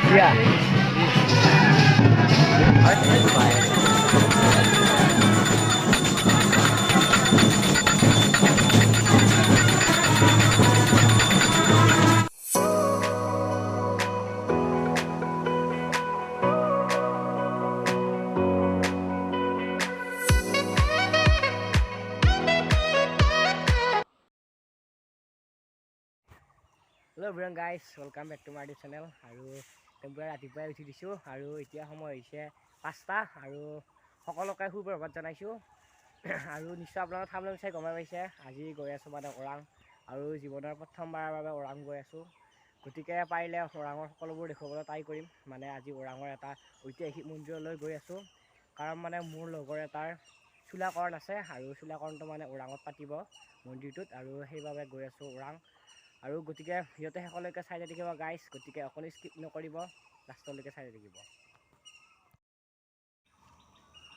Yeah. Hello everyone guys, welcome back to my YouTube channel. আৰু tempura ৰাতিপুৱাই উঠি দিছো আৰু এতিয়া সময় হৈছে 5টা আৰু সকলোকে সুপ্ৰভাত জনাইছো আৰু নিশ্চয় আপোনালোকে থাম্বনেল চাই গম পাইছে আজি গৈ আছো মানে ওৰাং আৰু জীৱনৰ প্ৰথমবাৰৰ বাবে ওৰাং গৈ আছো গতিকে পাৰিলে ওৰাঙৰ সকলোবোৰ দেখুৱাবলৈ ট্ৰাই কৰিম মানে আজি ওৰাঙৰ এটা ঐতিহাসিক মন্দিৰলৈ গৈ আছো কাৰণ মানে মোৰ লগৰ এটাৰ চুলাকৰণ আছে আৰু চুলাকৰণটো মানে ওৰাঙত পাতিব মন্দিৰটোত আৰু সেইবাবে গৈ আছো ওৰাং আৰু গতিকে সিহঁতে সকলোকে চাই থাকিব গাইজ গতিকে অকলে স্কিপ নকৰিব লাষ্টলৈকে চাই থাকিব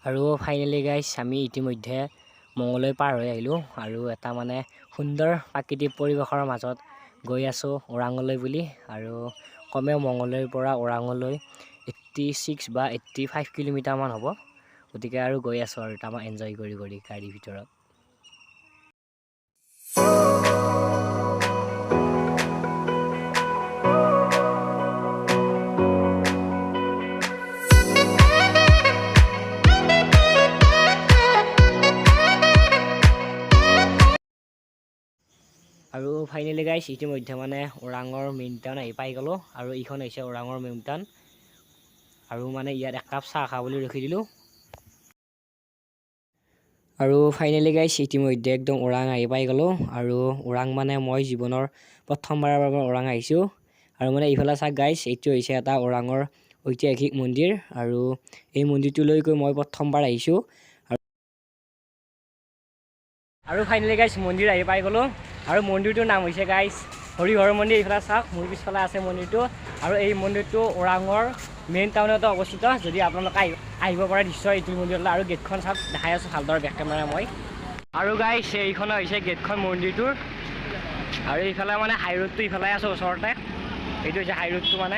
আৰু ফাইনেলি গাইজ আমি ইতিমধ্যে মঙলদৈ পাৰ হৈ আহিলোঁ আৰু এটা মানে সুন্দৰ প্ৰাকৃতিক পৰিৱেশৰ মাজত গৈ আছোঁ ওৰাঙলৈ বুলি আৰু কমেও মঙলদৈৰ পৰা ওৰাঙলৈ 86 বা 85 কিলোমিটাৰমান হ'ব গতিকে আৰু গৈ আছোঁ আৰু তামান এনজয় কৰি গাড়ীৰ ভিতৰত আৰু ফাইনেলি গাইজ ইতিমধ্যে মানে ওৰাঙৰ মেইন টাউন আহি পাই গ'লোঁ আৰু এইখন হৈছে ওৰাঙৰ মেইন টাউন আৰু মানে ইয়াত একাপ চাহ খাওঁ বুলি ৰখি দিলোঁ আৰু ফাইনেলি গাইজ ইতিমধ্যে একদম ওৰাং আহি পাই গ'লোঁ আৰু ওৰাং মানে মই জীৱনৰ প্ৰথমবাৰৰ বাবে ওৰাং আহিছোঁ আৰু মানে এইফালে চাওক গাইজ এইটো হৈছে এটা ওৰাঙৰ ঐতিহাসিক মন্দিৰ আৰু এই মন্দিৰটোলৈকৈ মই প্ৰথমবাৰ আহিছোঁ আৰু ফাইনেলি গাইজ মন্দিৰ আহি পাই গ'লোঁ আৰু মন্দিৰটোৰ নাম হৈছে গাইজ হৰিহৰ মন্দিৰ এইফালে চাওক মোৰ পিছফালে আছে মন্দিৰটো আৰু এই মন্দিৰটো ওৰাঙৰ মেইন টাউনতে অৱস্থিত যদি আপোনালোকে আহিব পাৰে নিশ্চয় এইটো মন্দিৰলৈ আৰু গেটখন চাওক দেখাই আছোঁ ভালদৰে বেক কেমেৰা মই আৰু গাইজ এইখন হৈছে গেটখন মন্দিৰটোৰ আৰু এইফালে মানে হাই ৰোডটো ইফালে আছে ওচৰতে এইটো হৈছে হাই ৰোডটো মানে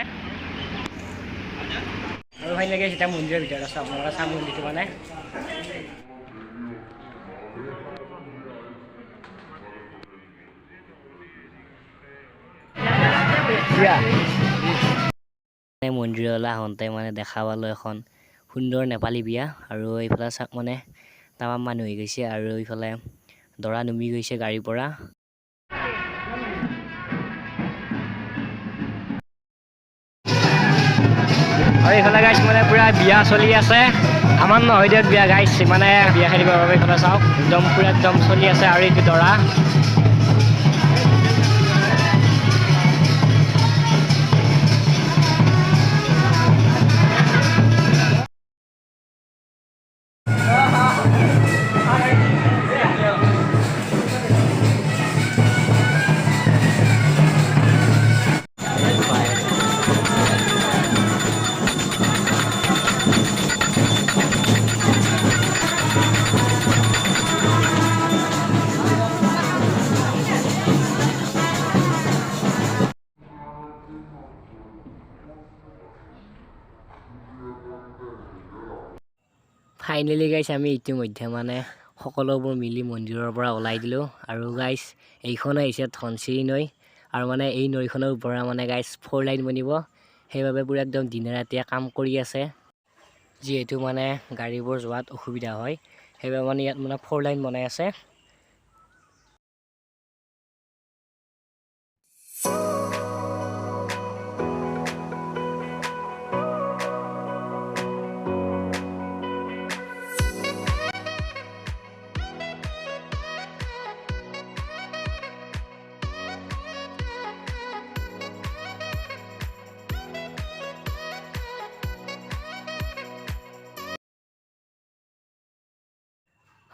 আৰু ফাইনেলি গাইজ এতিয়া মন্দিৰৰ ভিতৰত আছে আপোনালোকে চাওক মন্দিৰটো মানে মন্দিৰলৈ আহোঁতে মানে দেখা পালোঁ এখন সুন্দৰ নেপালী বিয়া আৰু এইফালে চাওক মানে তামাম মানুহ হৈ গৈছে আৰু এইফালে দৰা নুমি গৈছে গাড়ীৰ পৰা আৰু এইফালে গাইছ মানে পুৰা বিয়া চলি আছে আমাৰ নহয় দিয়ক বিয়া গাইছ মানে বিয়া খেলিবৰ বাবে এইফালে চাওক একদম পুৰা একদম চলি আছে আৰু এইটো দৰা ফাইনেলি গাইছ আমি ইতিমধ্যে মানে সকলোবোৰ মিলি মন্দিৰৰ পৰা ওলাই দিলোঁ আৰু গাইছ এইখন আহিছে ধনশিৰি নৈ আৰু মানে এই নৈখনৰ পৰা মানে গাইছ 4 লাইন বনিব সেইবাবে পুৰা একদম দিনে ৰাতিয়ে কাম কৰি আছে যিহেতু মানে গাড়ীবোৰ যোৱাত অসুবিধা হয় সেইবাবে মানে ইয়াত মানে 4 লাইন বনাই আছে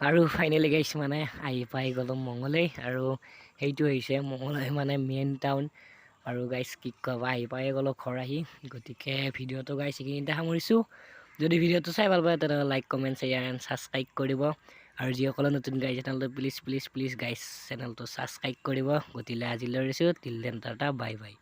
আৰু ফাইনেলি গাইছ মানে আহি পাই গ'লোঁ মঙলদৈ আৰু সেইটো হৈছে মঙলদৈ মানে মেইন টাউন আৰু গাইছ কি ক'বা আহি পাই গ'লোঁ ঘৰ আহি গতিকে ভিডিঅ'টো গাইছ এইখিনিতে সামৰিছোঁ যদি ভিডিঅ'টো চাই ভাল পায় তেনেহ'লে like comment share and subscribe কৰিব আৰু যিসকলে নতুন গাইছ চেনেলটো প্লিজ গাইছ চেনেলটো ছাবস্ক্ৰাইব কৰিব গতিকে আজিলৈ এৰিছোঁ till then tata bye bye